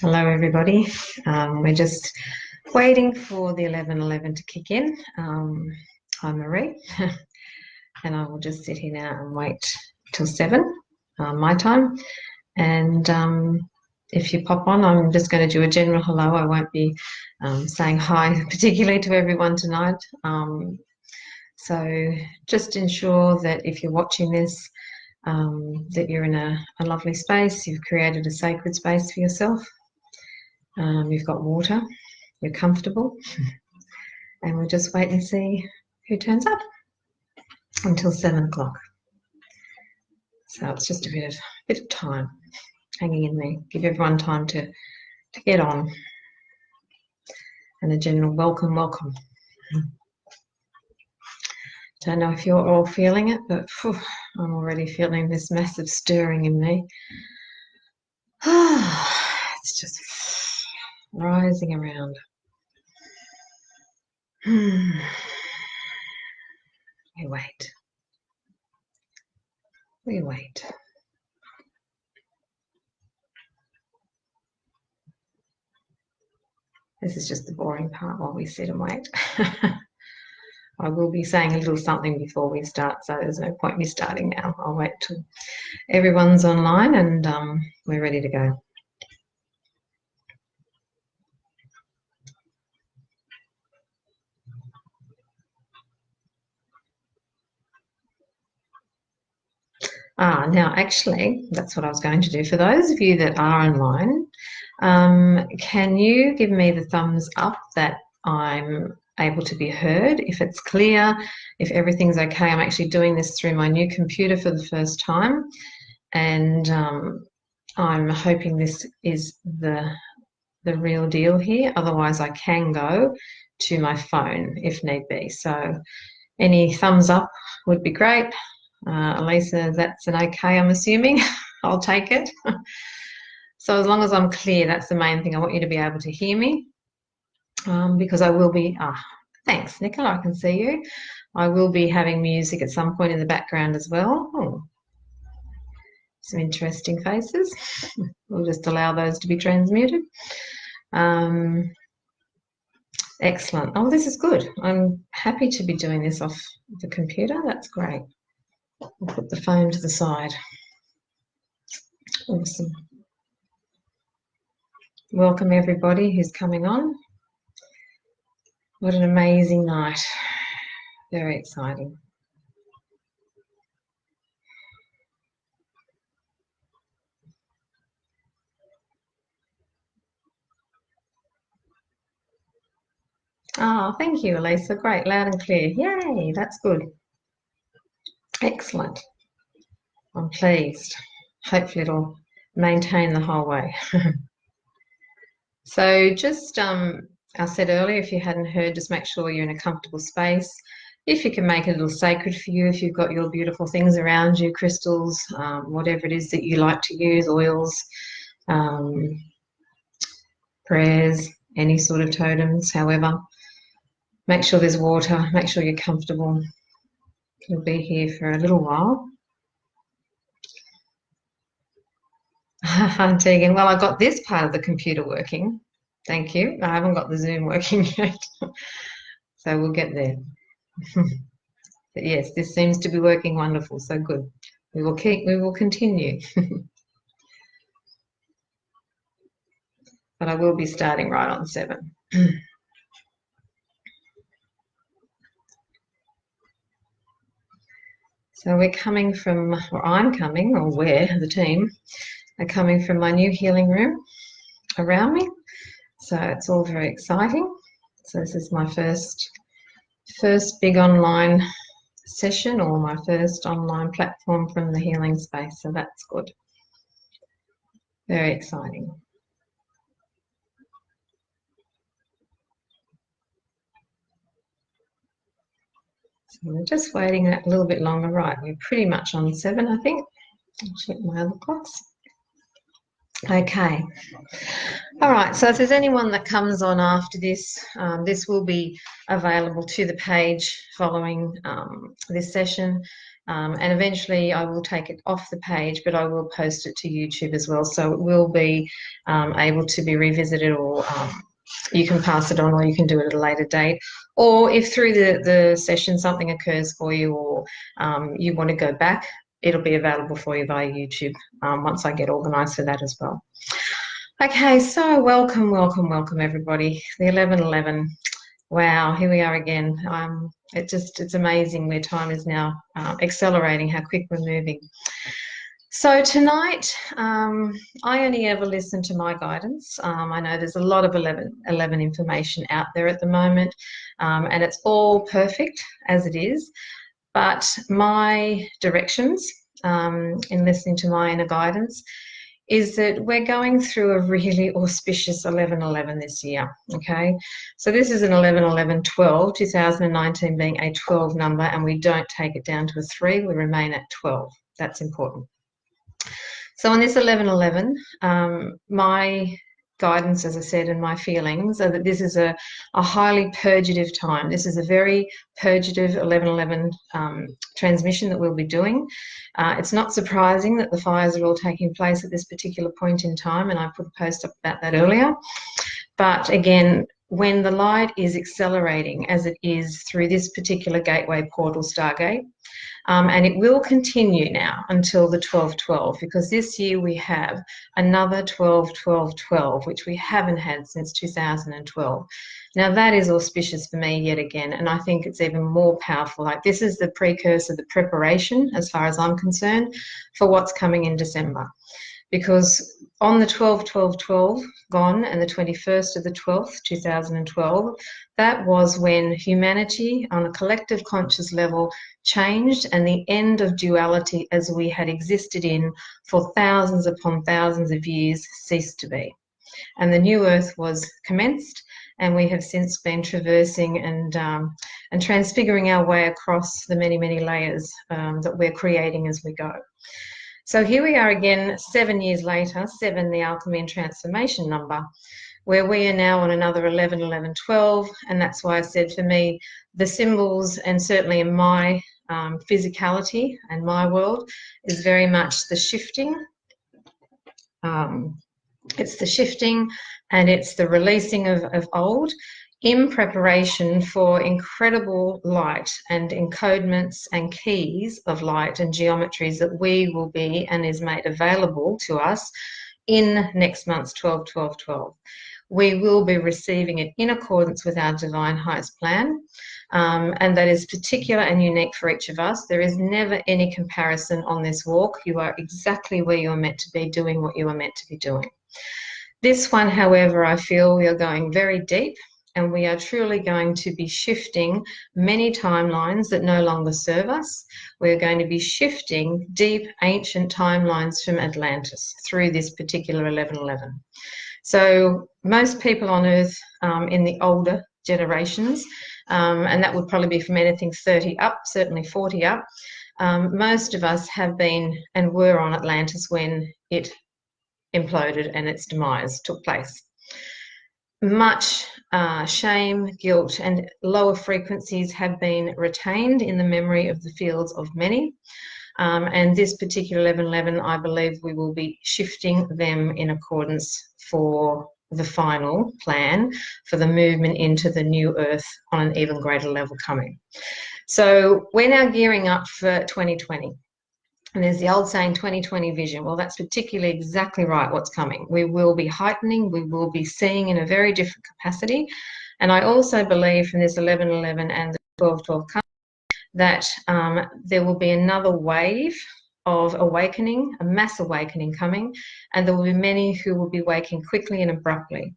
Hello, everybody. We're just waiting for the 11:11 to kick in. I'm Marie, and I will just sit here now and wait till 7 my time. And if you pop on, I'm just going to do a general hello. I won't be saying hi particularly to everyone tonight. So just ensure that if you're watching this, that you're in a lovely space. You've created a sacred space for yourself. You've got water, you're comfortable, and we'll just wait and see who turns up until 7 o'clock. So it's just a bit of time hanging in there. Give everyone time to get on. And a general welcome. Don't know if you're all feeling it, but I'm already feeling this massive stirring in me. It's just rising around. We wait. We wait. This is just the boring part while we sit and wait. I will be saying a little something before we start, so there's no point me starting now. I'll wait till everyone's online and we're ready to go. Now actually, that's what I was going to do. For those of you that are online, can you give me the thumbs up that I'm able to be heard? If it's clear, if everything's okay. I'm actually doing this through my new computer for the first time, and I'm hoping this is the real deal here. Otherwise, I can go to my phone if need be. So any thumbs up would be great. Elisa, that's an okay, I'm assuming. I'll take it. So as long as I'm clear, that's the main thing. I want you to be able to hear me because I will be, thanks, Nicola, I can see you. I will be having music at some point in the background as well. Oh, some interesting faces. We'll just allow those to be transmuted. Excellent. Oh, this is good. I'm happy to be doing this off the computer. That's great. I'll put the phone to the side. Awesome. Welcome everybody who's coming on. What an amazing night. Very exciting. Thank you, Elisa. Great, loud and clear. Yay, that's good. Excellent. I'm pleased. Hopefully it'll maintain the whole way. So just, I said earlier, if you hadn't heard, just make sure you're in a comfortable space. If you can make it a little sacred for you, if you've got your beautiful things around you, crystals, whatever it is that you like to use, oils, prayers, any sort of totems, however, make sure there's water, make sure you're comfortable. You'll be here for a little while. Tegan, well, I got this part of the computer working. Thank you. I haven't got the Zoom working yet. So we'll get there. But yes, this seems to be working wonderful. So good. We will continue. But I will be starting right on 7. So we're coming from, or I'm coming, or we're, the team, are coming from my new healing room around me. So it's all very exciting. So this is my first big online session, or my first online platform from the healing space. So that's good. Very exciting. So we're just waiting a little bit longer. Right, we're pretty much on 7, I think. I'll check my other clocks. Okay. All right, so if there's anyone that comes on after this, this will be available to the page following this session. And eventually I will take it off the page, but I will post it to YouTube as well. So it will be able to be revisited, or you can pass it on, or you can do it at a later date. Or if through the session something occurs for you, or you want to go back, it'll be available for you via YouTube once I get organised for that as well. Okay, so welcome everybody. The 11:11. Wow, here we are again. It's amazing where time is now accelerating, how quick we're moving. So tonight, I only ever listen to my guidance. I know there's a lot of 11 information out there at the moment, and it's all perfect as it is. But my directions in listening to my inner guidance is that we're going through a really auspicious 11:11 this year, okay? So this is an 11:11:12, 2019 being a 12 number, and we don't take it down to a 3, we remain at 12. That's important. So on this 11:11, my guidance, as I said, and my feelings are that this is a highly purgative time. This is a very purgative 11:11 transmission that we'll be doing. It's not surprising that the fires are all taking place at this particular point in time, and I put a post up about that earlier. But again, when the light is accelerating, as it is through this particular gateway portal Stargate, and it will continue now until the 12/12, because this year we have another 12/12/12, which we haven't had since 2012. Now that is auspicious for me yet again, and I think it's even more powerful. Like, this is the precursor, the preparation, as far as I'm concerned, for what's coming in December. Because on the 12/12/12 gone, and the 21st of the 12th, 2012, that was when humanity on a collective conscious level changed, and the end of duality as we had existed in for thousands upon thousands of years ceased to be. And the new earth was commenced, and we have since been traversing and transfiguring our way across the many, many layers that we're creating as we go. So here we are again, 7 years later, 7, the alchemy and transformation number, where we are now on another 11:11:12, and that's why I said, for me, the symbols, and certainly in my physicality and my world, is very much the shifting. It's the shifting, and it's the releasing of old, in preparation for incredible light and encodements and keys of light and geometries that we will be, and is made available to us in next month's 12/12/12. We will be receiving it in accordance with our divine highest plan, and that is particular and unique for each of us. There is never any comparison on this walk. You are exactly where you are meant to be, doing what you are meant to be doing. This one, however, I feel we are going very deep, and we are truly going to be shifting many timelines that no longer serve us. We're going to be shifting deep ancient timelines from Atlantis through this particular 11:11. So most people on Earth in the older generations, and that would probably be from anything 30 up, certainly 40 up, most of us have been and were on Atlantis when it imploded and its demise took place. Much shame, guilt, and lower frequencies have been retained in the memory of the fields of many. And this particular 11:11, I believe we will be shifting them in accordance for the final plan for the movement into the new earth on an even greater level coming. So we're now gearing up for 2020. And there's the old saying, 2020 vision. Well, that's particularly exactly right what's coming. We will be heightening, we will be seeing in a very different capacity. And I also believe from this 11:11 and the 12/12 coming, that there will be another wave of awakening, a mass awakening coming, and there will be many who will be waking quickly and abruptly.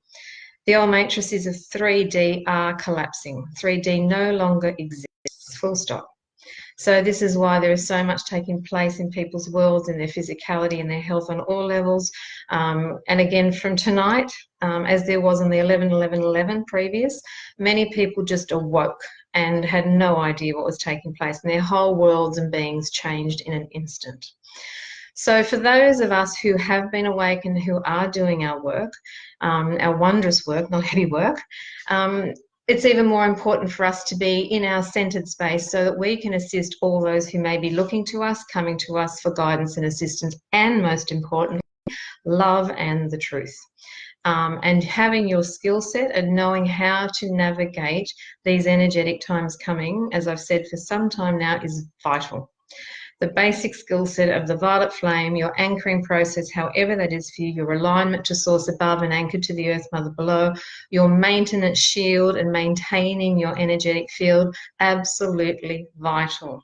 The old matrices of 3D are collapsing. 3D no longer exists, full stop. So this is why there is so much taking place in people's worlds, in their physicality and their health on all levels. And again, from tonight, as there was in the 11:11:11 previous, many people just awoke and had no idea what was taking place, and their whole worlds and beings changed in an instant. So for those of us who have been awake and who are doing our work, our wondrous work, not heavy work, it's even more important for us to be in our centered space so that we can assist all those who may be looking to us, coming to us for guidance and assistance, and most importantly, love and the truth. And having your skill set and knowing how to navigate these energetic times coming, as I've said for some time now, is vital. The basic skill set of the violet flame, your anchoring process, however that is for you, your alignment to source above and anchored to the earth mother below, your maintenance shield and maintaining your energetic field, absolutely vital.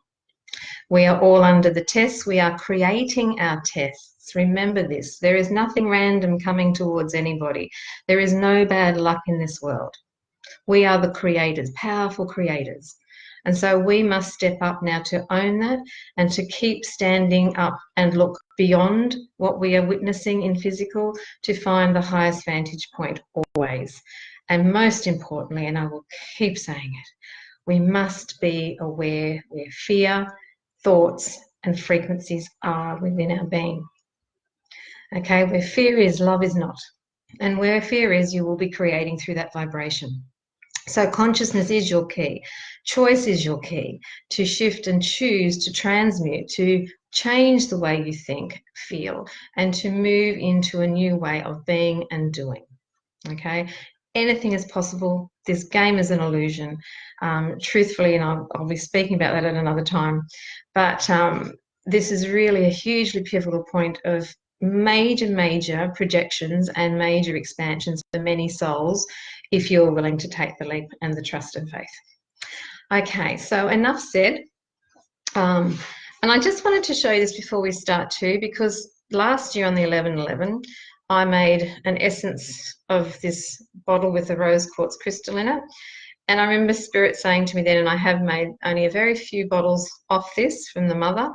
We are all under the tests. We are creating our tests. Remember this. There is nothing random coming towards anybody. There is no bad luck in this world. We are the creators, powerful creators. And so we must step up now to own that and to keep standing up and look beyond what we are witnessing in physical to find the highest vantage point always. And most importantly, and I will keep saying it, we must be aware where fear, thoughts, and frequencies are within our being. Okay, where fear is, love is not. And where fear is, you will be creating through that vibration. So consciousness is your key. Choice is your key to shift and choose to transmute, to change the way you think, feel, and to move into a new way of being and doing. Okay? Anything is possible. This game is an illusion. Truthfully, and I'll be speaking about that at another time, but this is really a hugely pivotal point of major projections and major expansions for many souls if you're willing to take the leap and the trust and faith. Okay, so enough said. And I just wanted to show you this before we start too, because last year on the 11/11, I made an essence of this bottle with a rose quartz crystal in it. And I remember Spirit saying to me then, and I have made only a very few bottles off this from the mother,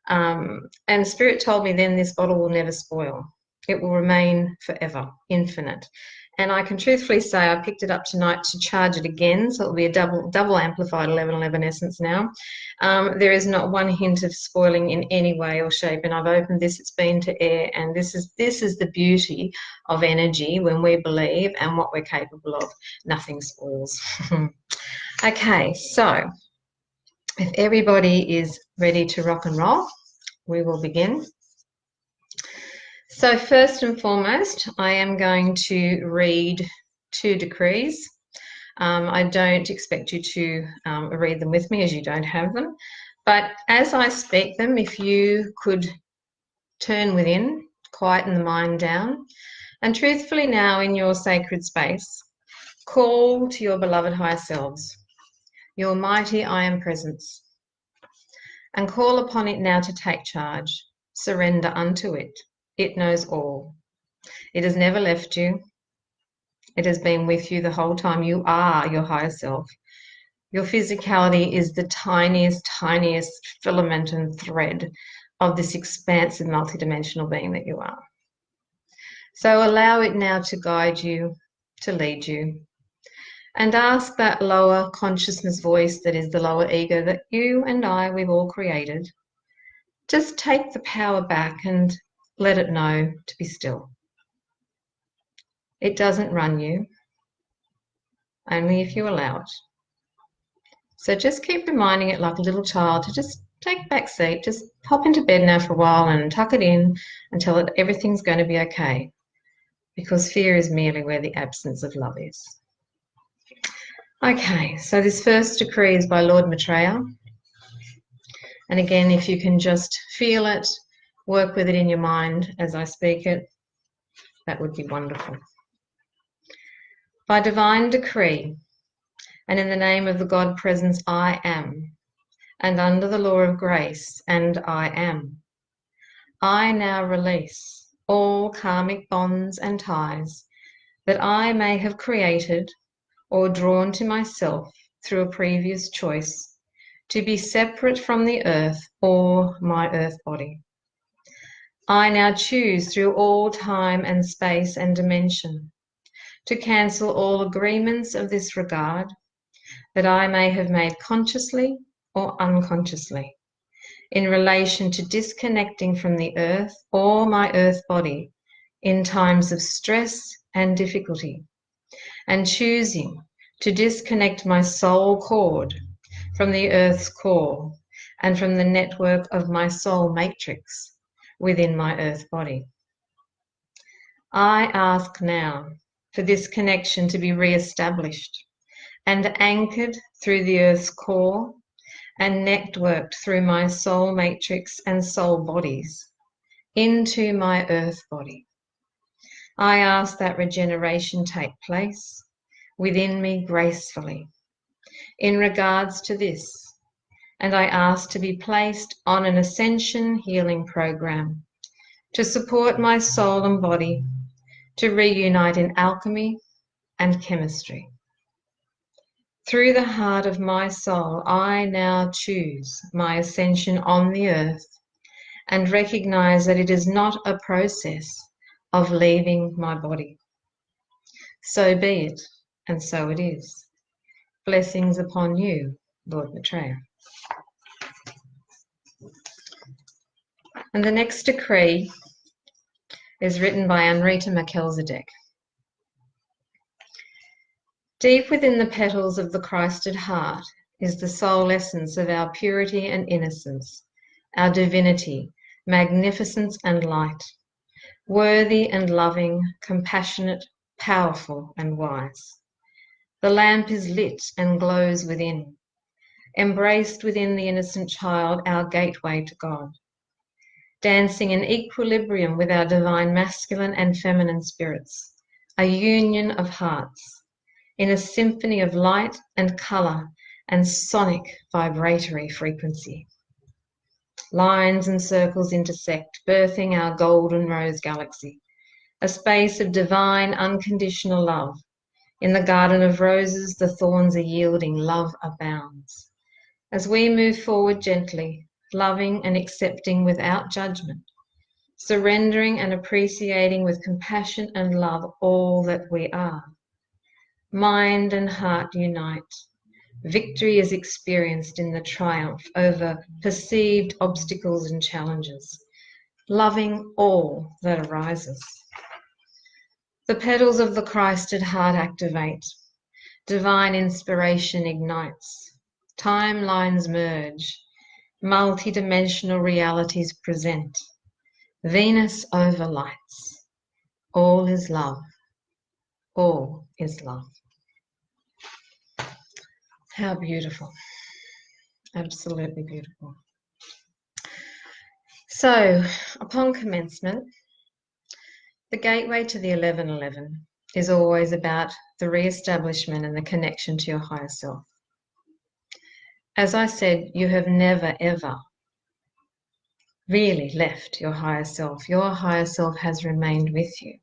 and Spirit told me then this bottle will never spoil. It will remain forever, infinite. And I can truthfully say I picked it up tonight to charge it again, so it'll be a double amplified 11/11 essence now. There is not one hint of spoiling in any way or shape, and I've opened this, it's been to air, and this is the beauty of energy when we believe and what we're capable of. Nothing spoils. Okay, so if everybody is ready to rock and roll, we will begin. So first and foremost, I am going to read 2 decrees. I don't expect you to read them with me as you don't have them. But as I speak them, if you could turn within, quieten the mind down, and truthfully now in your sacred space, call to your beloved higher selves, your mighty I Am presence, and call upon it now to take charge. Surrender unto it. It knows all. It has never left you. It has been with you the whole time. You are your higher self. Your physicality is the tiniest filament and thread of this expansive multidimensional being that you are. So allow it now to guide you, to lead you, and ask that lower consciousness voice that is the lower ego that you and we've all created. Just take the power back and let it know to be still. It doesn't run you, only if you allow it. So just keep reminding it like a little child to just take a back seat, just pop into bed now for a while and tuck it in and tell it everything's going to be okay, because fear is merely where the absence of love is. Okay, so this first decree is by Lord Maitreya. And again, if you can just feel it, work with it in your mind as I speak it, that would be wonderful. By divine decree, and in the name of the God presence I am, and under the law of grace, and I am, I now release all karmic bonds and ties that I may have created or drawn to myself through a previous choice to be separate from the earth or my earth body. I now choose through all time and space and dimension to cancel all agreements of this regard that I may have made consciously or unconsciously in relation to disconnecting from the earth or my earth body in times of stress and difficulty, and choosing to disconnect my soul cord from the earth's core and from the network of my soul matrix within my earth body. I ask now for this connection to be re-established and anchored through the earth's core and networked through my soul matrix and soul bodies into my earth body. I ask that regeneration take place within me gracefully in regards to this, and I ask to be placed on an ascension healing program to support my soul and body to reunite in alchemy and chemistry. Through the heart of my soul, I now choose my ascension on the earth and recognize that it is not a process of leaving my body. So be it, and so it is. Blessings upon you, Lord Maitreya. And the next decree is written by Amrita Melchizedek. Deep within the petals of the Christed heart is the soul essence of our purity and innocence, our divinity, magnificence and light, worthy and loving, compassionate, powerful and wise. The lamp is lit and glows within, embraced within the innocent child, our gateway to God, dancing in equilibrium with our divine masculine and feminine spirits, a union of hearts, in a symphony of light and colour and sonic vibratory frequency. Lines and circles intersect, birthing our golden rose galaxy, a space of divine unconditional love. In the garden of roses, the thorns are yielding, love abounds. As we move forward gently, loving and accepting without judgment, surrendering and appreciating with compassion and love all that we are. Mind and heart unite. Victory is experienced in the triumph over perceived obstacles and challenges, loving all that arises. The petals of the Christed heart activate. Divine inspiration ignites. Timelines merge. Multidimensional realities present. Venus overlights. All is love. All is love. How beautiful. Absolutely beautiful. So, upon commencement, the gateway to the 1111 is always about the re-establishment and the connection to your higher self. As I said, you have never, ever really left your higher self. Your higher self has remained with you.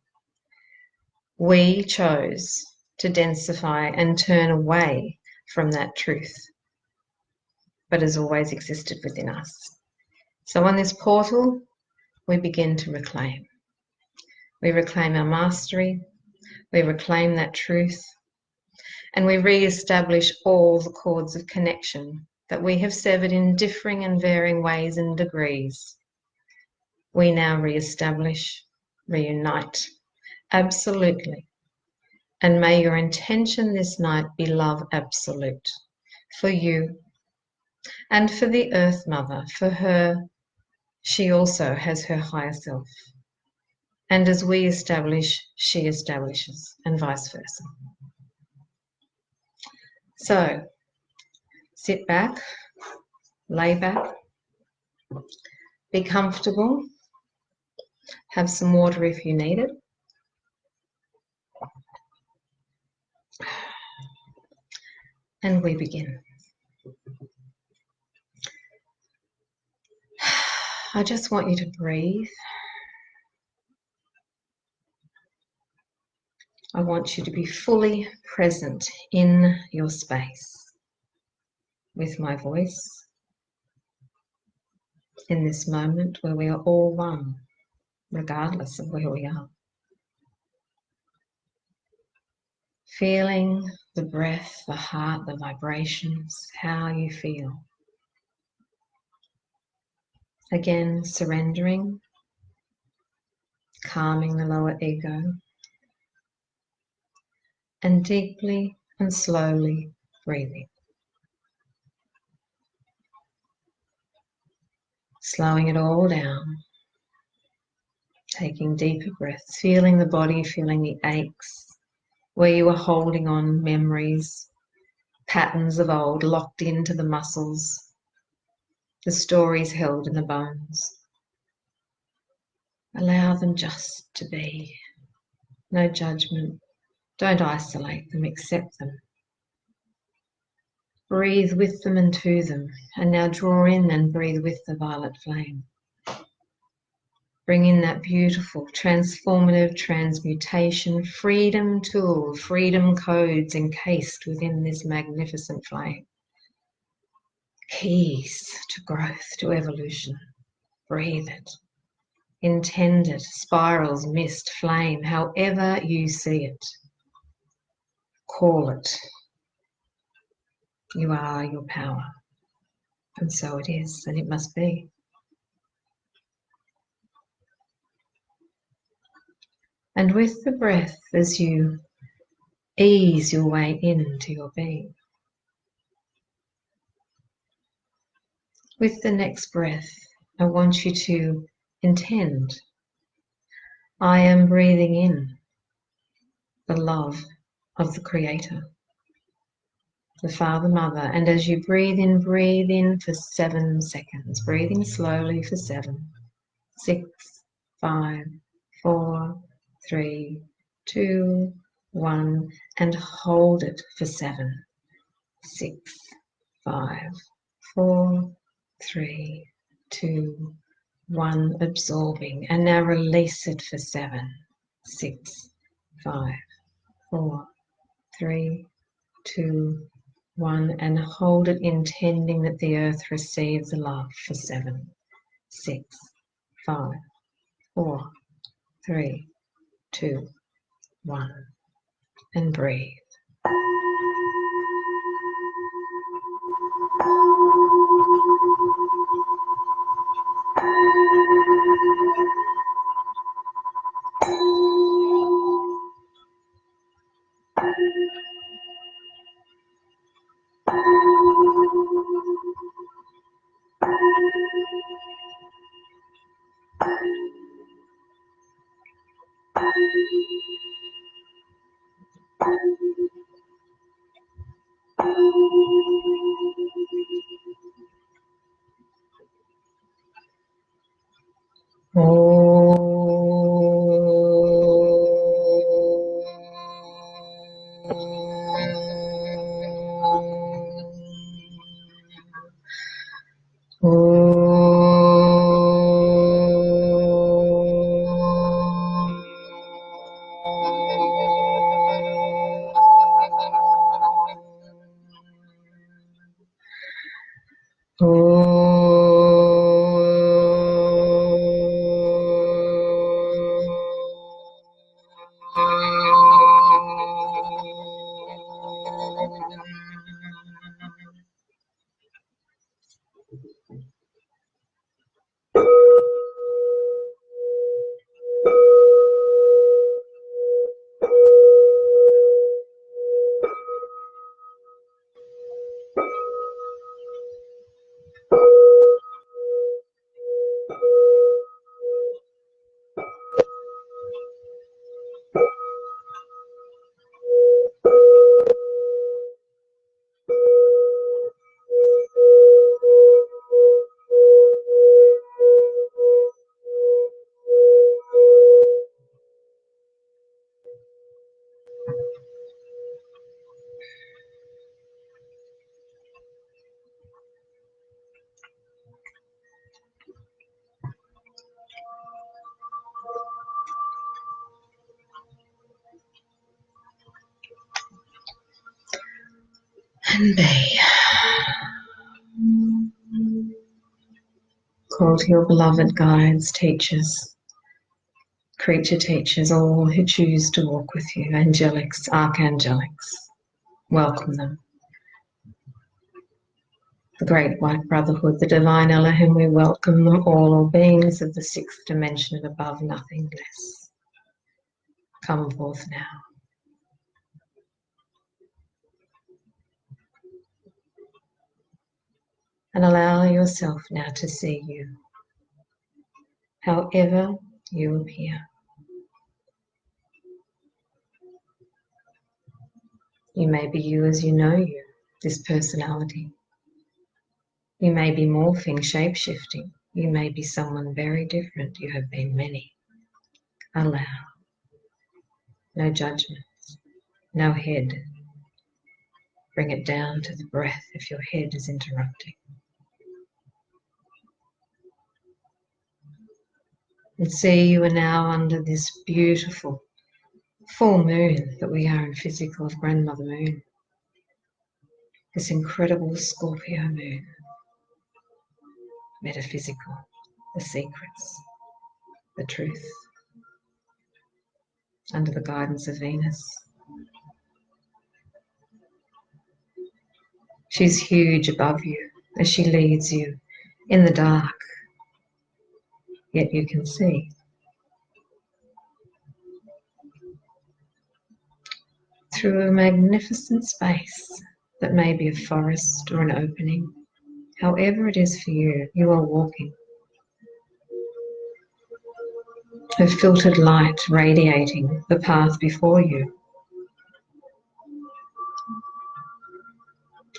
We chose to densify and turn away from that truth, but has always existed within us. So on this portal, we begin to reclaim. We reclaim our mastery, we reclaim that truth, and we re-establish all the cords of connection that we have severed in differing and varying ways and degrees. We now re-establish, reunite, absolutely. And may your intention this night be love absolute for you and for the Earth Mother. For her, she also has her higher self. And as we establish, she establishes, and vice versa. So, sit back, lay back, be comfortable, have some water if you need it. And we begin. I just want you to breathe. I want you to be fully present in your space with my voice in this moment where we are all one, regardless of where we are. Feeling the breath, the heart, the vibrations, how you feel. Again, surrendering, calming the lower ego, and deeply and slowly breathing. Slowing it all down, taking deeper breaths, feeling the body, feeling the aches, where you are holding on memories, patterns of old locked into the muscles, the stories held in the bones. Allow them just to be. No judgment. Don't isolate them, accept them. Breathe with them and to them, and now draw in and breathe with the violet flame. Bring in that beautiful, transformative transmutation, freedom tool, freedom codes encased within this magnificent flame. Keys to growth, to evolution. Breathe it. Intend it, spirals, mist, flame, however you see it. Call it. You are your power. And so it is, and it must be. And with the breath, as you ease your way into your being, with the next breath, I want you to intend, I am breathing in the love of the Creator, the Father, Mother, and as you breathe in for 7 seconds, breathing slowly for 7, 6, 5, 4, 3, 2, 1, and hold it for 7, 6, 5, 4, 3, 2, 1, absorbing, and now release it for 7, 6, 5, 4, 3, 2, 1, and hold it, intending that the earth receives the love for 7, 6, 5, 4, 3, 2, 1, and breathe. And be. Call to your beloved guides, teachers, creature teachers, all who choose to walk with you, angelics, archangelics, welcome them. The Great White Brotherhood, the Divine Elohim, we welcome them all beings of the 6th dimension and above, nothing less. Come forth now. And allow yourself now to see you, however you appear. You may be you as you know you, this personality. You may be morphing, shape-shifting. You may be someone very different. You have been many. Allow. No judgments. No head. Bring it down to the breath if your head is interrupting. And see you are now under this beautiful full moon that we are in physical of Grandmother Moon. This incredible Scorpio moon. Metaphysical. The secrets. The truth. Under the guidance of Venus. She's huge above you as she leads you in the dark, yet you can see. Through a magnificent space that may be a forest or an opening, however it is for you, you are walking. Her filtered light radiating the path before you.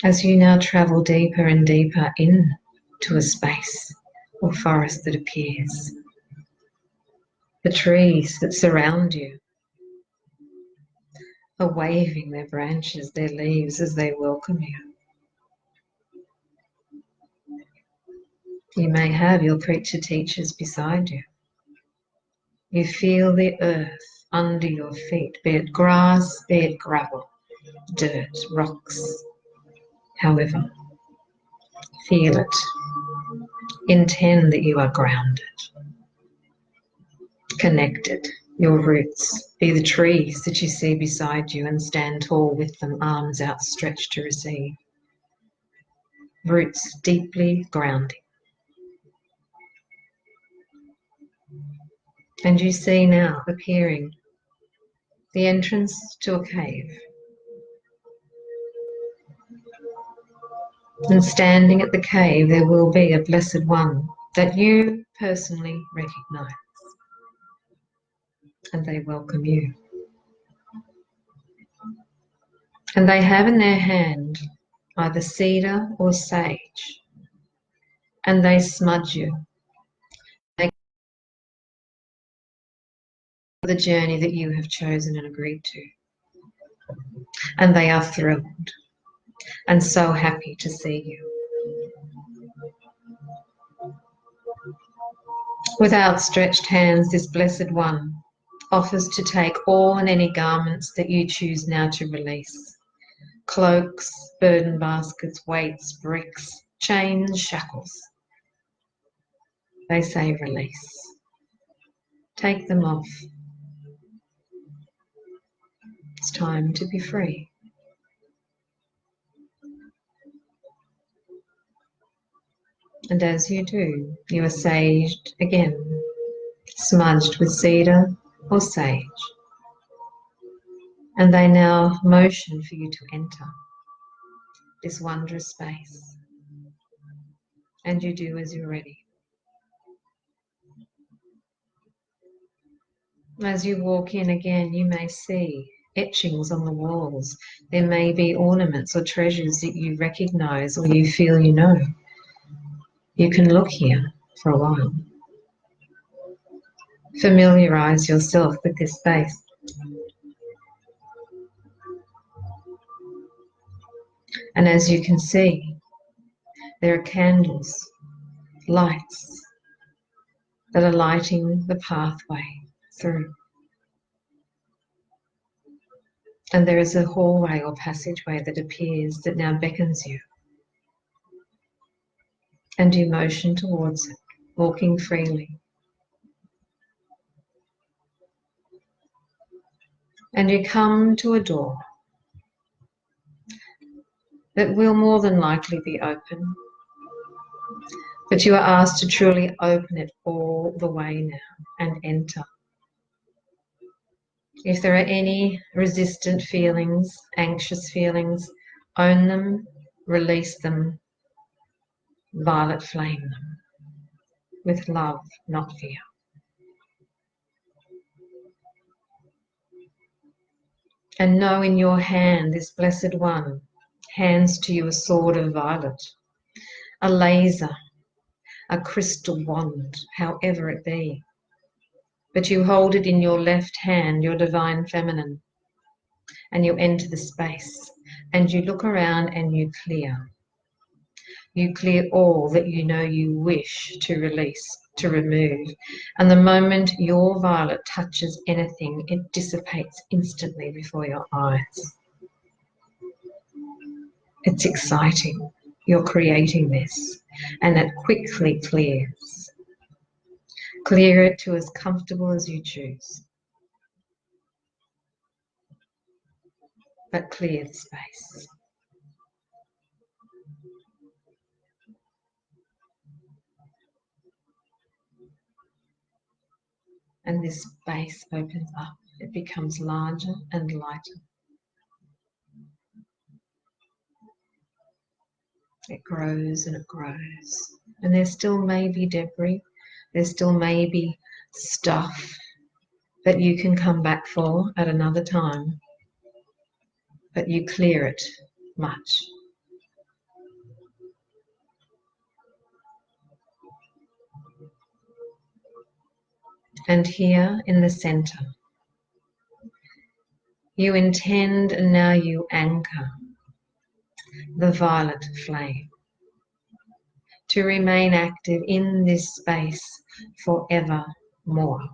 As you now travel deeper and deeper into a space or forest that appears, the trees that surround you are waving their branches, their leaves as they welcome you. You may have your preacher teachers beside you. You feel the earth under your feet, be it grass, be it gravel, dirt, rocks, however. Feel it. Intend that you are grounded, connected. Your roots be the trees that you see beside you and stand tall with them, arms outstretched to receive. Roots deeply grounding. And you see now appearing the entrance to a cave. And standing at the cave there will be a Blessed One that you personally recognize. And they welcome you. And they have in their hand either cedar or sage. And they smudge you. They the journey that you have chosen and agreed to. And they are thrilled and so happy to see you. With outstretched hands, this Blessed One offers to take all and any garments that you choose now to release. Cloaks, burden baskets, weights, bricks, chains, shackles. They say release. Take them off. It's time to be free. And as you do, you are saged again, smudged with cedar or sage. And they now motion for you to enter this wondrous space. And you do as you're ready. As you walk in again, you may see etchings on the walls. There may be ornaments or treasures that you recognize or you feel you know. You can look here for a while. Familiarize yourself with this space. And as you can see, there are candles, lights that are lighting the pathway through. And there is a hallway or passageway that appears that now beckons you. And you motion towards it, walking freely. And you come to a door that will more than likely be open, but you are asked to truly open it all the way now and enter. If there are any resistant feelings, anxious feelings, own them, release them, Violet flame them with love, not fear. And know in your hand this Blessed One hands to you a sword of violet, a laser, a crystal wand, however it be. But you hold it in your left hand, your divine feminine, and you enter the space and you look around and you clear. You clear all that you know you wish to release, to remove. And the moment your violet touches anything, it dissipates instantly before your eyes. It's exciting. You're creating this, and it quickly clears. Clear it to as comfortable as you choose, but clear the space. And this space opens up. It becomes larger and lighter. It grows and it grows. And there still may be debris. There still may be stuff that you can come back for at another time. But you clear it much. And here in the center, you intend and now you anchor the violet flame to remain active in this space forevermore.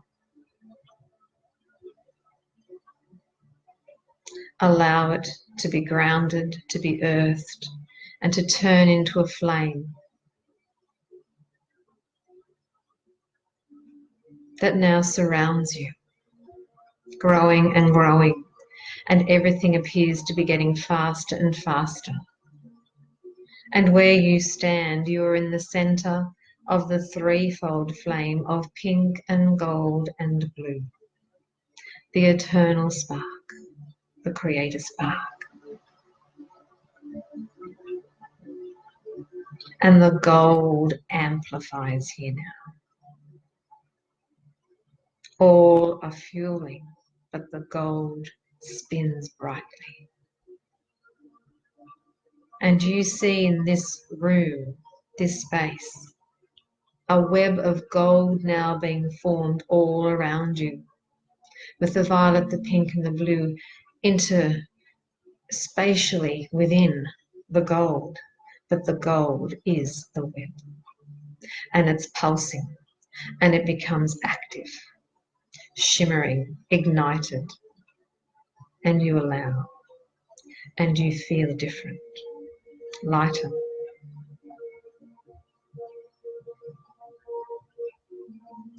Allow it to be grounded, to be earthed, and to turn into a flame that now surrounds you, growing and growing, and everything appears to be getting faster and faster. And where you stand, you are in the center of the threefold flame of pink and gold and blue, the eternal spark, the creator spark. And the gold amplifies here now. All are fueling, but the gold spins brightly. And you see in this room, this space, a web of gold now being formed all around you, with the violet, the pink and the blue spatially within the gold. But the gold is the web, and it's pulsing, and it becomes active, shimmering, ignited, and you allow, and you feel different, lighter.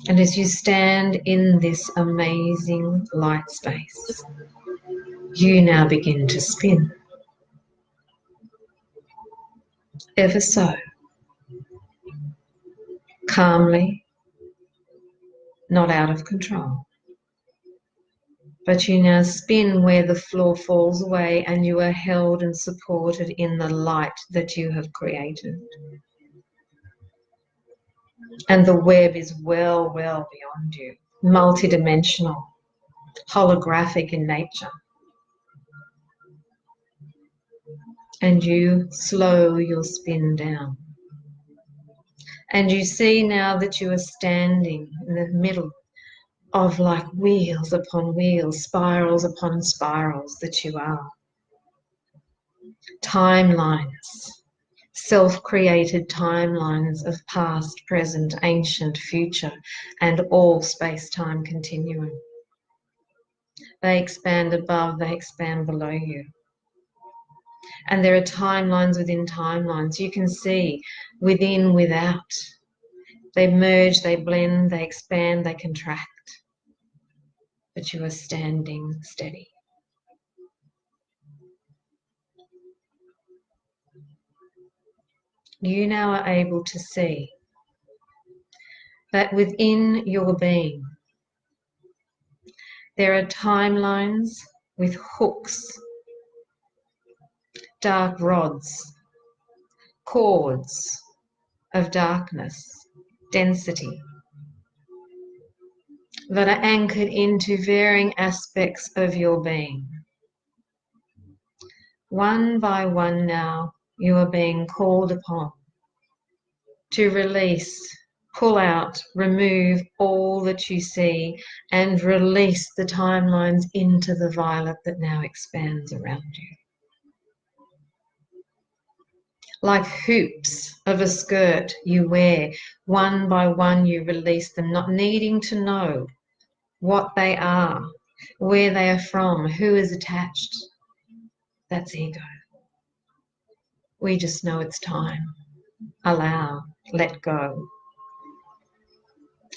And as you stand in this amazing light space, you now begin to spin, ever so calmly, not out of control. But you now spin where the floor falls away and you are held and supported in the light that you have created. And the web is well, well beyond you, multidimensional, holographic in nature. And you slow your spin down. And you see now that you are standing in the middle of like wheels upon wheels, spirals upon spirals that you are. Timelines, self-created timelines of past, present, ancient, future, and all space-time continuum. They expand above, they expand below you. And there are timelines within timelines. You can see within, without. They merge, they blend, they expand, they contract. But you are standing steady. You now are able to see that within your being, there are timelines with hooks, dark rods, cords, of darkness, density, that are anchored into varying aspects of your being. One by one now, you are being called upon to release, pull out, remove all that you see, and release the timelines into the violet that now expands around you. Like hoops of a skirt you wear, one by one you release them, not needing to know what they are, where they are from, who is attached. That's ego. We just know it's time. Allow, let go.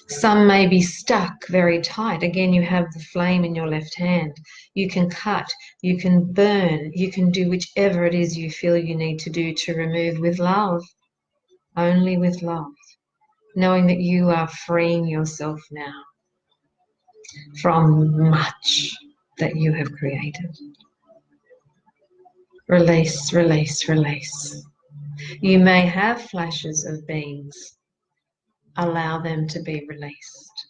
Some may be stuck very tight. Again, you have the flame in your left hand. You can cut, you can burn, you can do whichever it is you feel you need to do to remove with love, only with love, knowing that you are freeing yourself now from much that you have created. Release, release, release. You may have flashes of beings. Allow them to be released.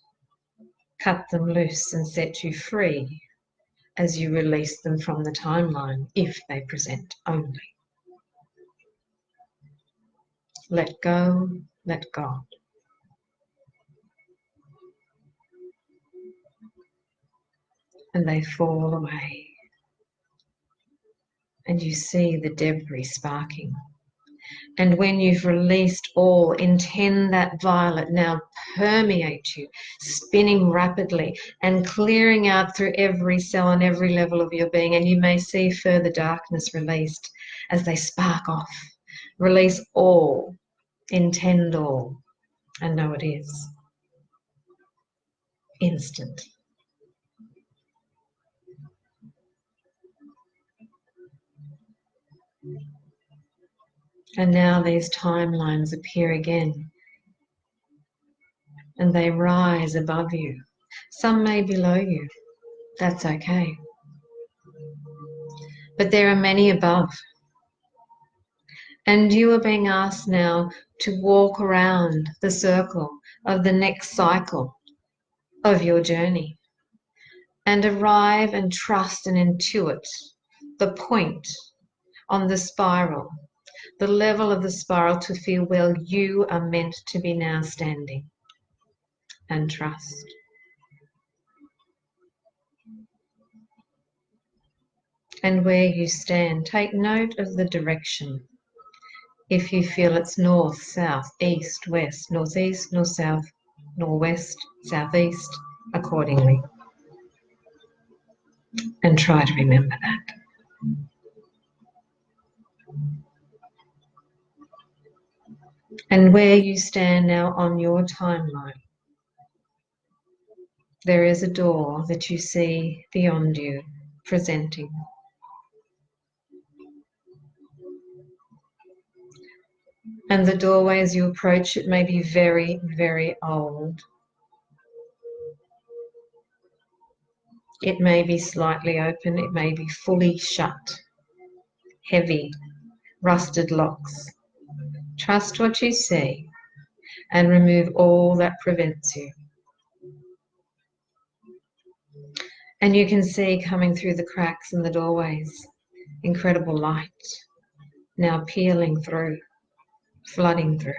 Cut them loose and set you free as you release them from the timeline, if they present only. Let go, let God. And they fall away. And you see the debris sparking. And when you've released all, intend that violet now permeate you, spinning rapidly and clearing out through every cell and every level of your being. And you may see further darkness released as they spark off. Release all, intend all, and know it is instant. And now these timelines appear again, and they rise above you. Some may below you. That's okay. But there are many above. And you are being asked now to walk around the circle of the next cycle of your journey and arrive and trust and intuit the point on the spiral, the level of the spiral, to feel where you are meant to be now standing, and trust. And where you stand, take note of the direction. If you feel it's north, south, east, west, northeast, north, south, northwest, southeast, accordingly. And try to remember that. And where you stand now on your timeline, there is a door that you see beyond you presenting. And the doorway, as you approach it, may be very, very old. It may be slightly open, it may be fully shut, heavy, rusted locks. Trust what you see and remove all that prevents you. And you can see coming through the cracks in the doorways, incredible light now peeling through, flooding through.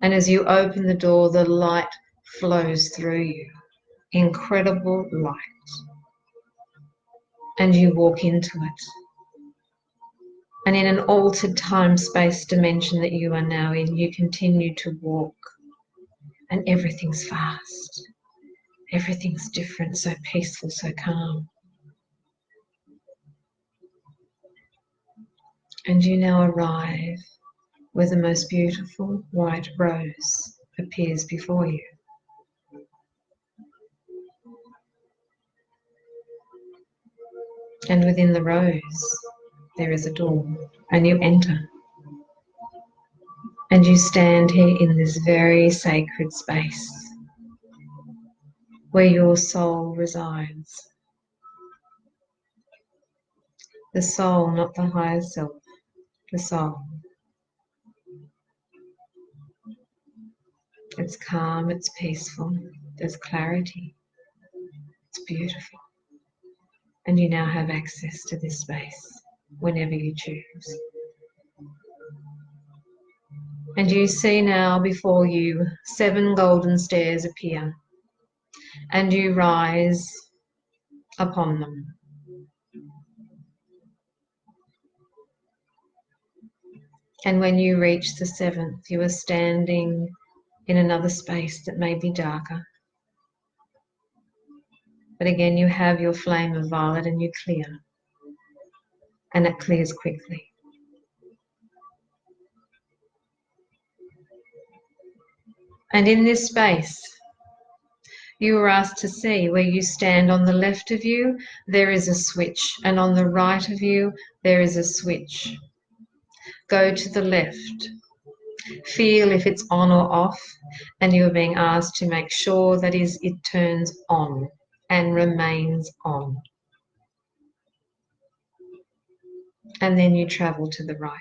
And as you open the door, the light flows through you, incredible light. And you walk into it. And in an altered time-space dimension that you are now in, you continue to walk. And everything's fast. Everything's different, so peaceful, so calm. And you now arrive where the most beautiful white rose appears before you. And within the rose, there is a door, and you enter. And you stand here in this very sacred space where your soul resides. The soul, not the higher self, the soul. It's calm, it's peaceful, there's clarity, it's beautiful. And you now have access to this space whenever you choose. And you see now before you 7 golden stairs appear, and you rise upon them. And when you reach the 7th, you are standing in another space that may be darker. But again, you have your flame of violet and you clear. And it clears quickly. And in this space, you were asked to see where you stand. On the left of you, there is a switch. And on the right of you, there is a switch. Go to the left. Feel if it's on or off. And you are being asked to make sure that it turns on and remains on. And then you travel to the right.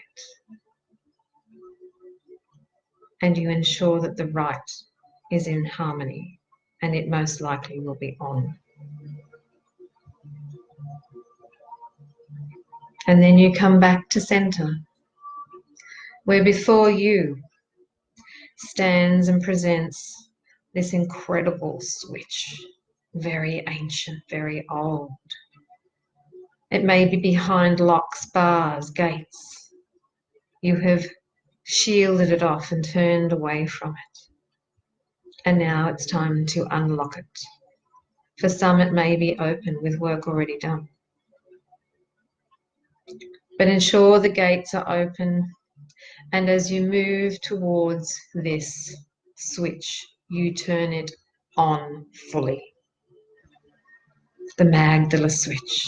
And you ensure that the right is in harmony, and it most likely will be on. And then you come back to center, where before you stands and presents this incredible switch, very ancient, very old. It may be behind locks, bars, gates. You have shielded it off and turned away from it. And now it's time to unlock it. For some, it may be open with work already done. But ensure the gates are open, and as you move towards this switch, you turn it on fully. The Magdala switch.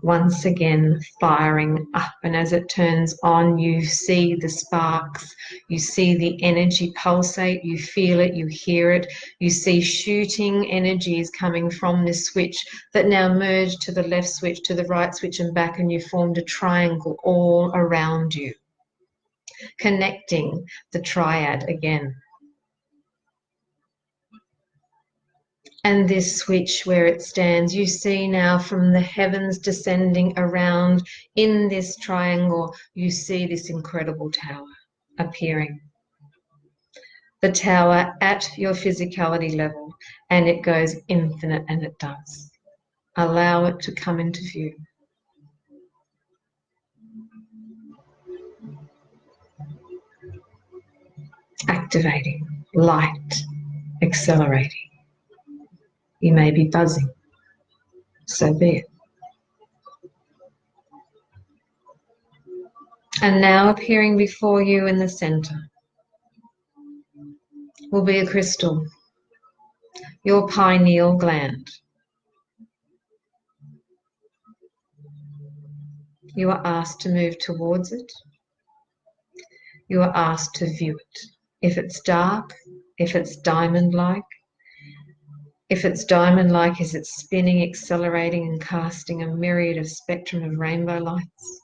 Once again firing up, and as it turns on, you see the sparks, you see the energy pulsate, you feel it, you hear it, you see shooting energies coming from this switch that now merge to the left switch, to the right switch and back, and you formed a triangle all around you, connecting the triad again. And this switch where it stands, you see now from the heavens descending around in this triangle, you see this incredible tower appearing. The tower at your physicality level, and it goes infinite, and it does. Allow it to come into view. Activating, light, accelerating. You may be buzzing, so be it. And now appearing before you in the center will be a crystal, your pineal gland. You are asked to move towards it. You are asked to view it. If it's dark, if it's diamond-like, is it spinning, accelerating, and casting a myriad of spectrum of rainbow lights?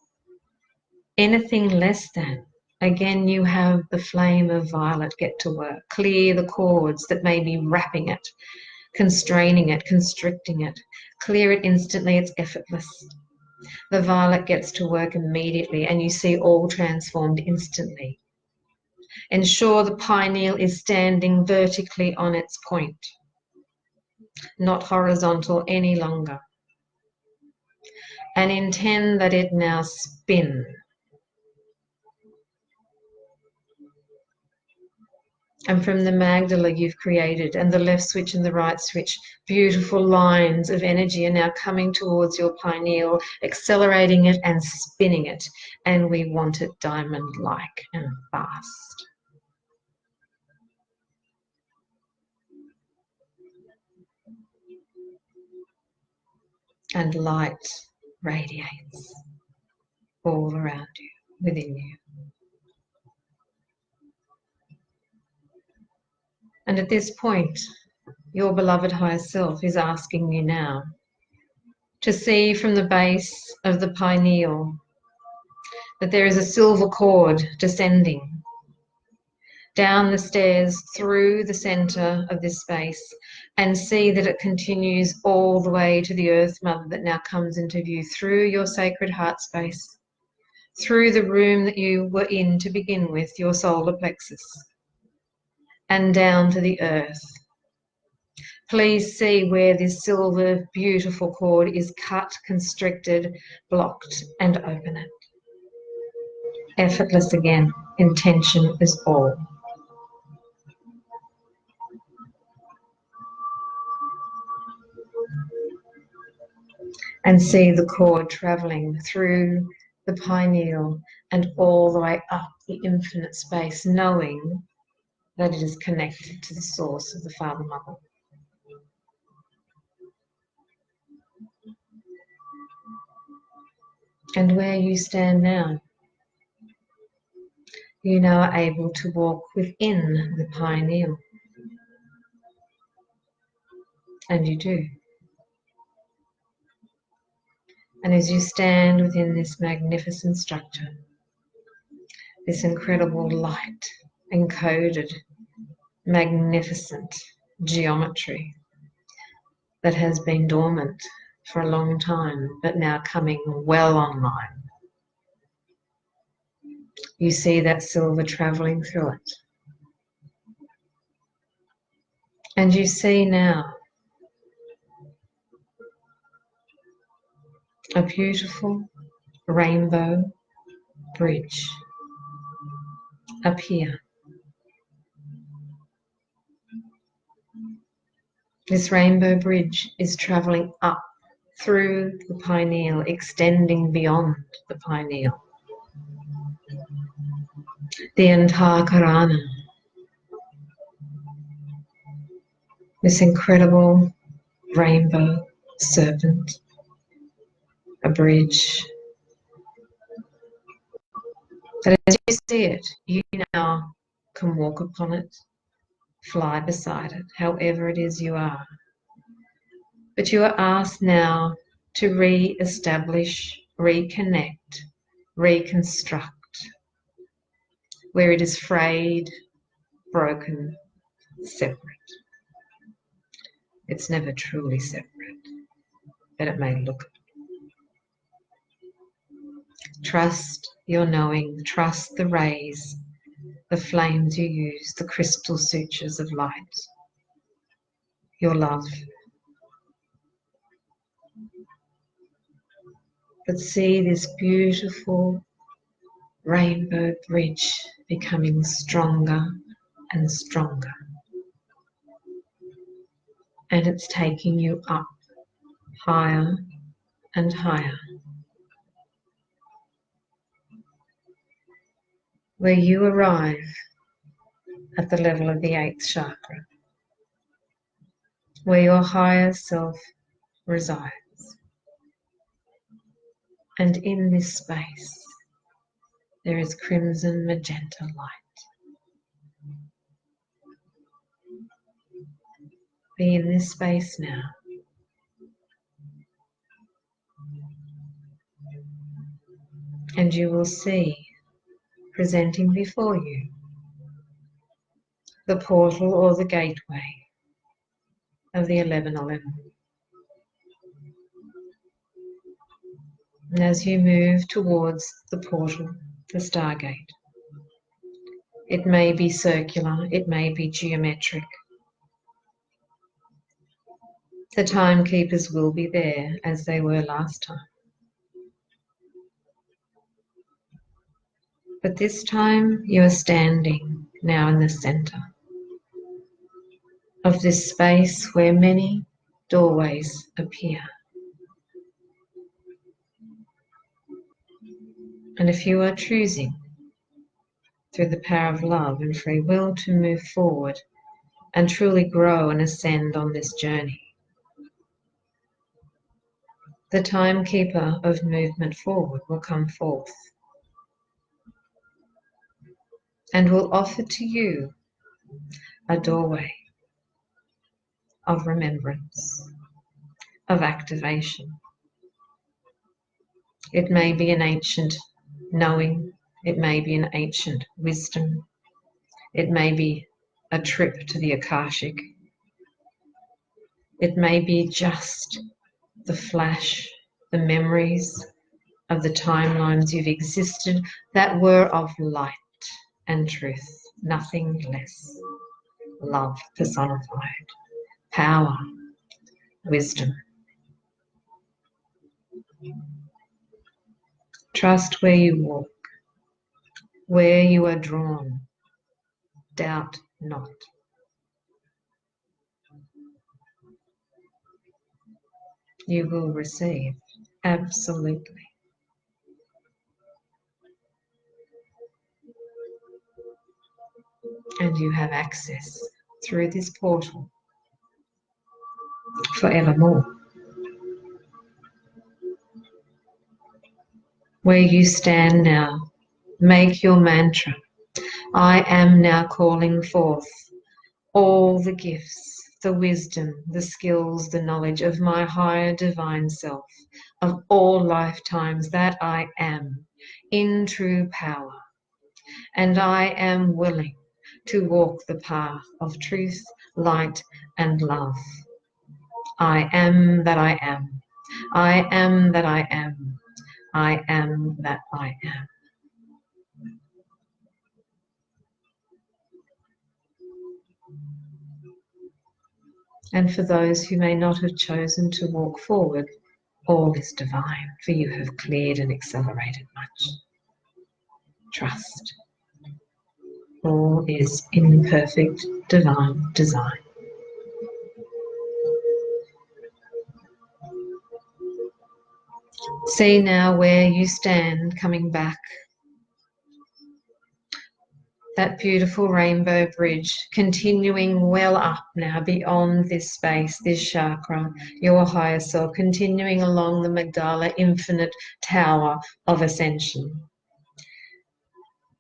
Anything less than, again, you have the flame of violet get to work. Clear the cords that may be wrapping it, constraining it, constricting it. Clear it instantly, it's effortless. The violet gets to work immediately, and you see all transformed instantly. Ensure the pineal is standing vertically on its point, not horizontal any longer. And intend that it now spin. And from the Magdala you've created, and the left switch and the right switch, beautiful lines of energy are now coming towards your pineal, accelerating it and spinning it. And we want it diamond-like and fast. And light radiates all around you, within you. And at this point, your beloved higher self is asking you now to see from the base of the pineal that there is a silver cord descending down the stairs, through the center of this space, and see that it continues all the way to the Earth Mother that now comes into view through your sacred heart space, through the room that you were in to begin with, your solar plexus, and down to the earth. Please see where this silver, beautiful cord is cut, constricted, blocked, and open it. Effortless again. Intention is all. And see the cord travelling through the pineal and all the way up the infinite space, knowing that it is connected to the source of the Father Mother. And where you stand now, you now are able to walk within the pineal. And you do. And as you stand within this magnificent structure, this incredible light, encoded, magnificent geometry that has been dormant for a long time, but now coming well online. You see that silver travelling through it. And you see now a beautiful rainbow bridge appear. This rainbow bridge is travelling up through the pineal, extending beyond the pineal. The entire Karana. This incredible rainbow serpent, a bridge. That as you see it, you now can walk upon it, fly beside it, however it is you are. But you are asked now to re-establish, reconnect, reconstruct where it is frayed, broken, separate. It's never truly separate, but it may look. Trust your knowing, trust the rays, the flames you use, the crystal sutures of light, your love. But see this beautiful rainbow bridge becoming stronger and stronger. And it's taking you up higher and higher, where you arrive at the level of the 8th chakra, where your higher self resides. And in this space, there is crimson magenta light. Be in this space now. And you will see, presenting before you, the portal or the gateway of the 1111. And as you move towards the portal, the stargate, it may be circular, it may be geometric. The timekeepers will be there as they were last time. But this time you are standing now in the center of this space where many doorways appear. And if you are choosing, through the power of love and free will, to move forward and truly grow and ascend on this journey, the timekeeper of movement forward will come forth and will offer to you a doorway of remembrance, of activation. It may be an ancient knowing, it may be an ancient wisdom, It may be a trip to the Akashic. It may be just the flash, the memories of the timelines you've existed that were of light and truth, nothing less. Love personified, power, wisdom. Trust where you walk, where you are drawn. Doubt not. You will receive, absolutely. And you have access through this portal forevermore. Where you stand now, make your mantra. I am now calling forth all the gifts, the wisdom, the skills, the knowledge of my higher divine self, of all lifetimes that I am, in true power. And I am willing to walk the path of truth, light, and love. I am that I am. I am that I am. I am that I am. And for those who may not have chosen to walk forward, all is divine, for you have cleared and accelerated much. Trust. All is in perfect divine design. See now where you stand coming back. That beautiful rainbow bridge continuing well up now beyond this space, this chakra, your higher self, continuing along the Magdala infinite tower of ascension.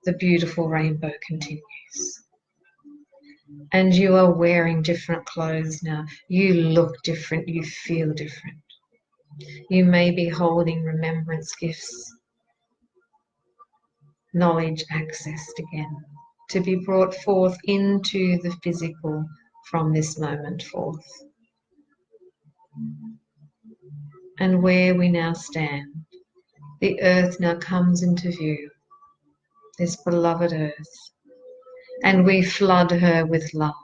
The beautiful rainbow continues. And you are wearing different clothes now. You look different, you feel different. You may be holding remembrance gifts, knowledge accessed again, to be brought forth into the physical from this moment forth. And where we now stand, the earth now comes into view, this beloved earth, and we flood her with love.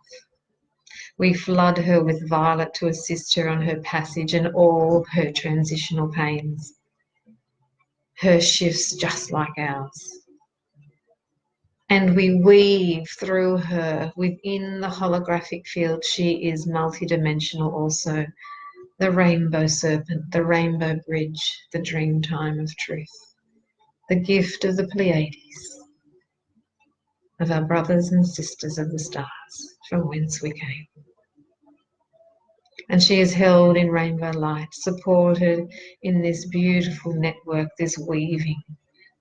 We flood her with violet to assist her on her passage and all her transitional pains, her shifts just like ours. And we weave through her within the holographic field. She is multidimensional also. The rainbow serpent, the rainbow bridge, the dream time of truth, the gift of the Pleiades, of our brothers and sisters of the stars from whence we came. And she is held in rainbow light, supported in this beautiful network, this weaving,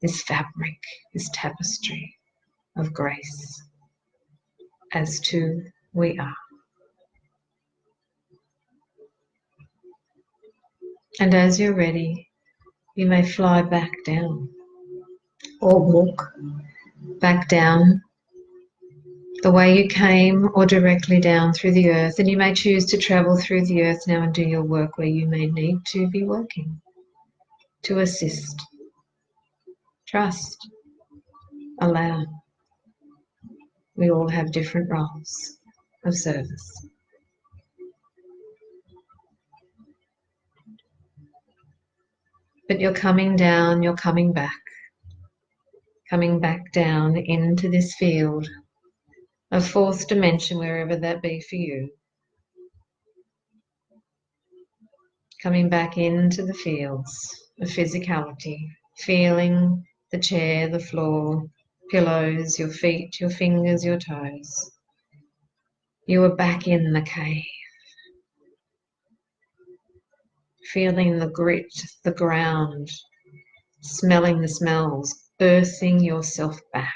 this fabric, this tapestry of grace. As two we are. And as you're ready, you may fly back down or walk back down the way you came or directly down through the earth. And you may choose to travel through the earth now and do your work where you may need to be working, to assist. Trust. Allow. We all have different roles of service. But you're coming down, you're coming back down into this field of fourth dimension, wherever that be for you. Coming back into the fields of physicality, feeling the chair, the floor, pillows, your feet, your fingers, your toes. You are back in the cave, feeling the grit, the ground, smelling the smells, earthing yourself back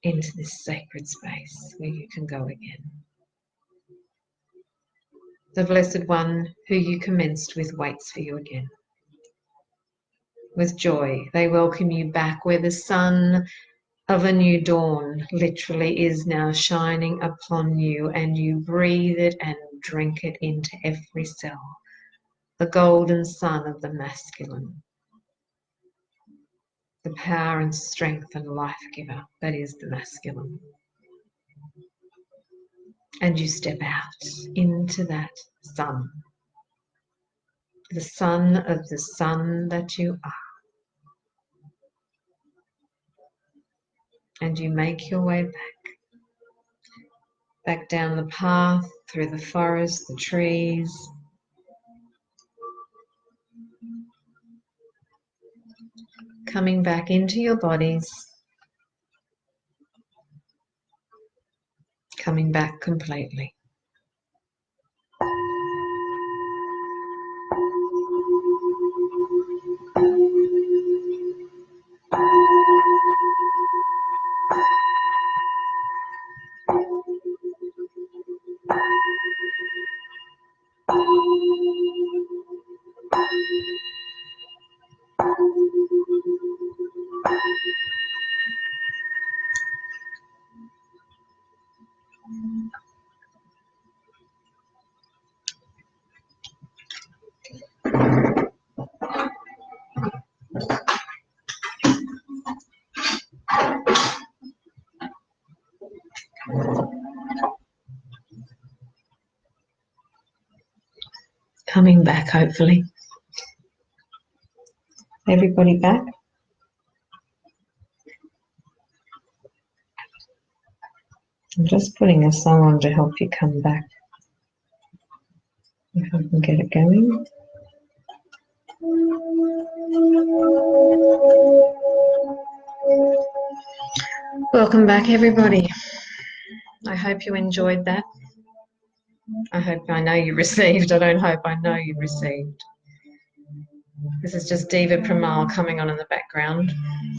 into this sacred space where you can go again. The Blessed One who you commenced with waits for you again. With joy, they welcome you back where the sun of a new dawn literally is now shining upon you, and you breathe it and drink it into every cell. The golden sun of the masculine, the power and strength and life giver that is the masculine. And you step out into that sun, the sun of the sun that you are. And you make your way back down the path, through the forest, the trees, coming back into your bodies, coming back completely. Coming back, hopefully. Everybody back? I'm just putting a song on to help you come back. If I can get it going. Welcome back, everybody. I hope you enjoyed that. I know you received. I don't hope, I know you received. This is just Diva Pramal coming on in the background.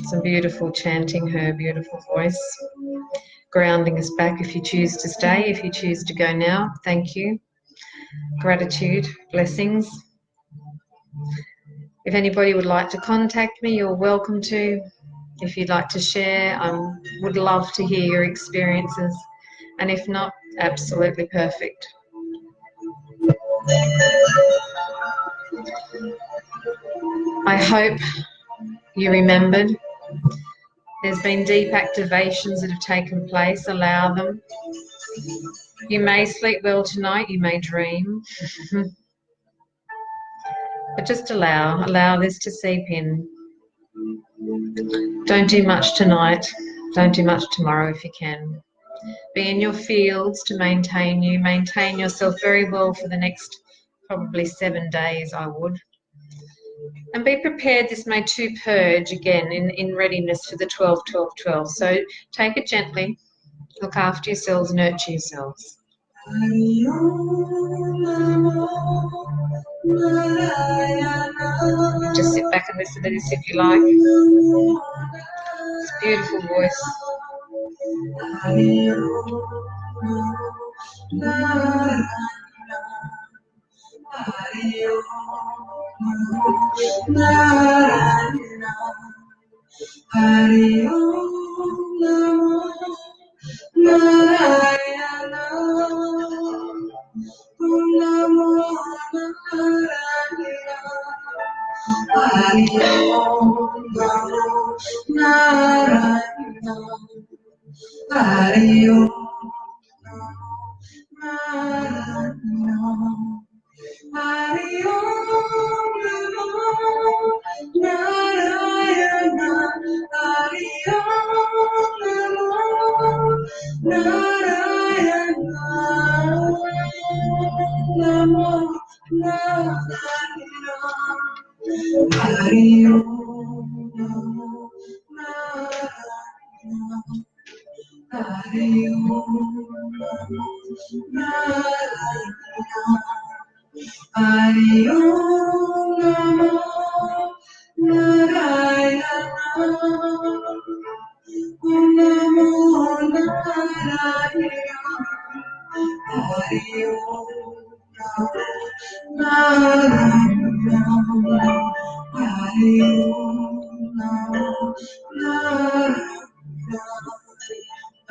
Some beautiful chanting, her beautiful voice. Grounding us back if you choose to stay, if you choose to go now. Thank you. Gratitude, blessings. If anybody would like to contact me, you're welcome to. If you'd like to share, I would love to hear your experiences. And if not, absolutely perfect. I hope you remembered. There's been deep activations that have taken place. Allow them. You may sleep well tonight, you may dream. But just allow this to seep in. Don't do much tonight. Don't do much tomorrow if you can. Be in your fields to maintain you. Maintain yourself very well for the next probably 7 days, I would. And be prepared, this may too purge again in readiness for the 12-12-12. So take it gently. Look after yourselves, nurture yourselves. Just sit back and listen to this if you like. It's a beautiful voice.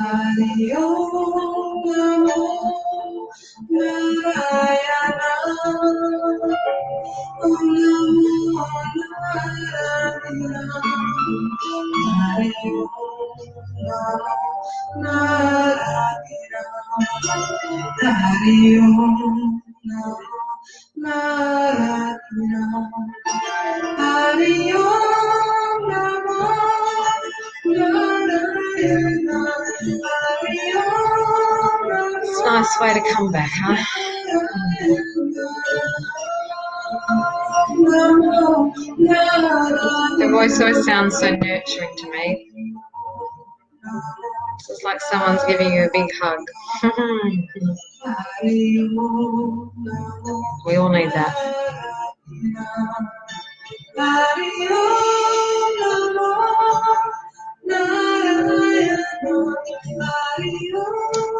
Hari Om Namo Narayana Om Namo Narayana Hari Om Narayana Hari Om Narayana Hari Om Namo Narayana Hari Om Namo. It's a nice way to come back, huh? The voice always sounds so nurturing to me. It's like someone's giving you a big hug. We all need that.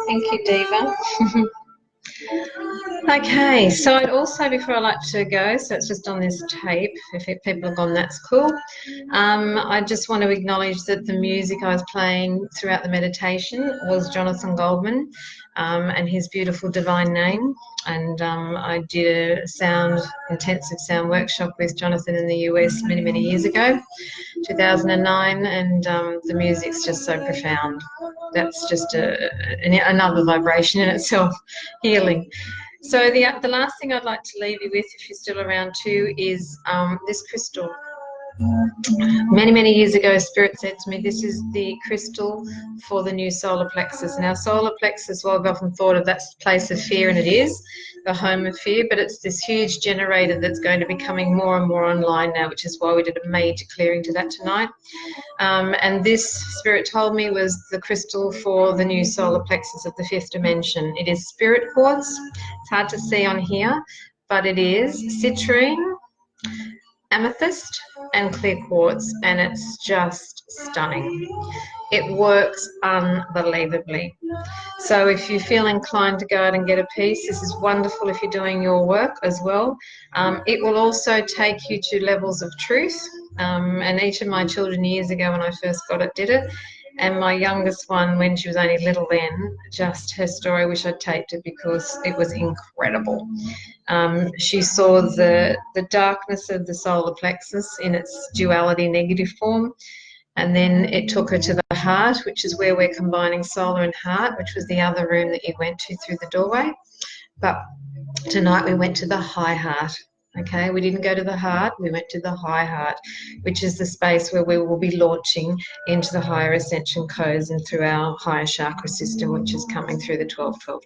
Thank you, Diva. Okay, so I'd also, before I like to go, so it's just on this tape, if people have gone, that's cool. I just want to acknowledge that the music I was playing throughout the meditation was Jonathan Goldman and his beautiful Divine Name. And I did a intensive sound workshop with Jonathan in the US many, many years ago, 2009, and the music's just so profound. That's just another vibration in itself, healing. So the last thing I'd like to leave you with, if you're still around too, is this crystal. Many, many years ago, Spirit said to me, this is the crystal for the new solar plexus. Now, solar plexus, well, I've often thought of that place of fear, and it is the home of fear, but it's this huge generator that's going to be coming more and more online now, which is why we did a major clearing to that tonight. And this, Spirit told me, was the crystal for the new solar plexus of the fifth dimension. It is spirit quartz. It's hard to see on here, but it is citrine, amethyst and clear quartz, and it's just stunning. It works unbelievably. So if you feel inclined to go out and get a piece, this is wonderful if you're doing your work as well. It will also take you to levels of truth. And each of my children years ago when I first got it did it. And my youngest one, when she was only little then, just her story, I wish I'd taped it because it was incredible. She saw the darkness of the solar plexus in its duality negative form. And then it took her to the heart, which is where we're combining solar and heart, which was the other room that you went to through the doorway. But tonight we went to the high heart. Okay, we didn't go to the heart, we went to the high heart, which is the space where we will be launching into the higher ascension codes and through our higher chakra system, which is coming through the 12-12-12.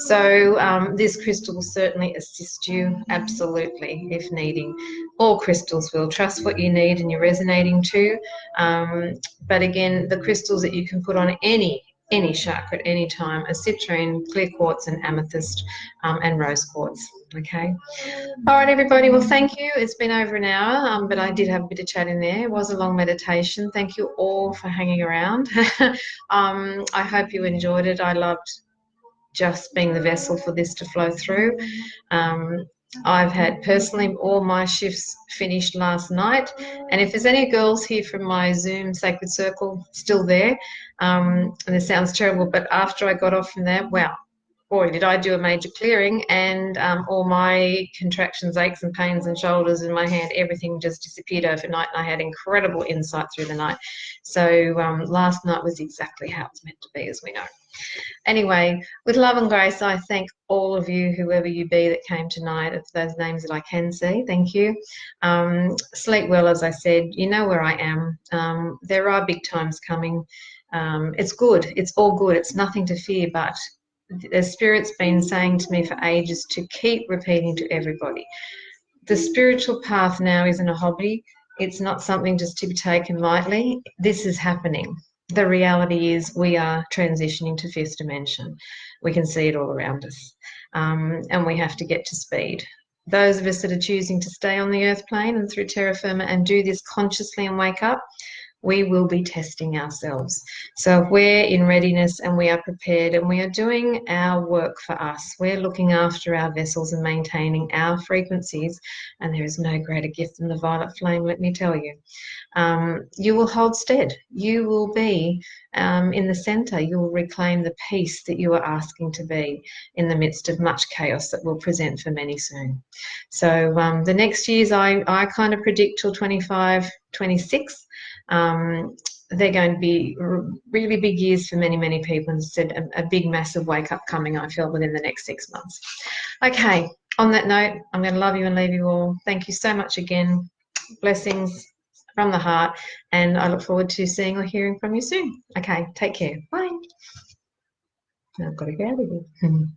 So this crystal will certainly assist you, absolutely, if needing. All crystals will. Trust what you need and you're resonating to. But again, the crystals that you can put on any chakra at any time are citrine, clear quartz and amethyst and rose quartz. Okay. All right, everybody. Well, thank you. It's been over an hour, but I did have a bit of chat in there. It was a long meditation. Thank you all for hanging around. I hope you enjoyed it. I loved just being the vessel for this to flow through. I've had personally all my shifts finished last night, and if there's any girls here from my Zoom Sacred Circle still there, and this sounds terrible, but after I got off from there, wow, boy, did I do a major clearing, and all my contractions, aches and pains and shoulders in my hand, everything just disappeared overnight, and I had incredible insight through the night. So last night was exactly how it's meant to be, as we know. Anyway, with love and grace, I thank all of you, whoever you be that came tonight, of those names that I can see. Thank you. Sleep well, as I said. You know where I am. There are big times coming. It's good. It's all good. It's nothing to fear, but the Spirit's been saying to me for ages to keep repeating to everybody. The spiritual path now isn't a hobby. It's not something just to be taken lightly. This is happening. The reality is we are transitioning to fifth dimension. We can see it all around us. And we have to get to speed. Those of us that are choosing to stay on the earth plane and through terra firma and do this consciously and wake up, we will be testing ourselves. So if we're in readiness and we are prepared and we are doing our work for us, we're looking after our vessels and maintaining our frequencies, and there is no greater gift than the violet flame, let me tell you. You will hold stead. You will be in the center. You will reclaim the peace that you are asking to be in the midst of much chaos that will present for many soon. So the next years, I kind of predict till 25, 26. They're going to be really big years for many, many people, and said a big, massive wake up coming, I feel, within the next 6 months. Okay, on that note, I'm going to love you and leave you all. Thank you so much again. Blessings from the heart, and I look forward to seeing or hearing from you soon. Okay, take care. Bye. I've got to get out of here.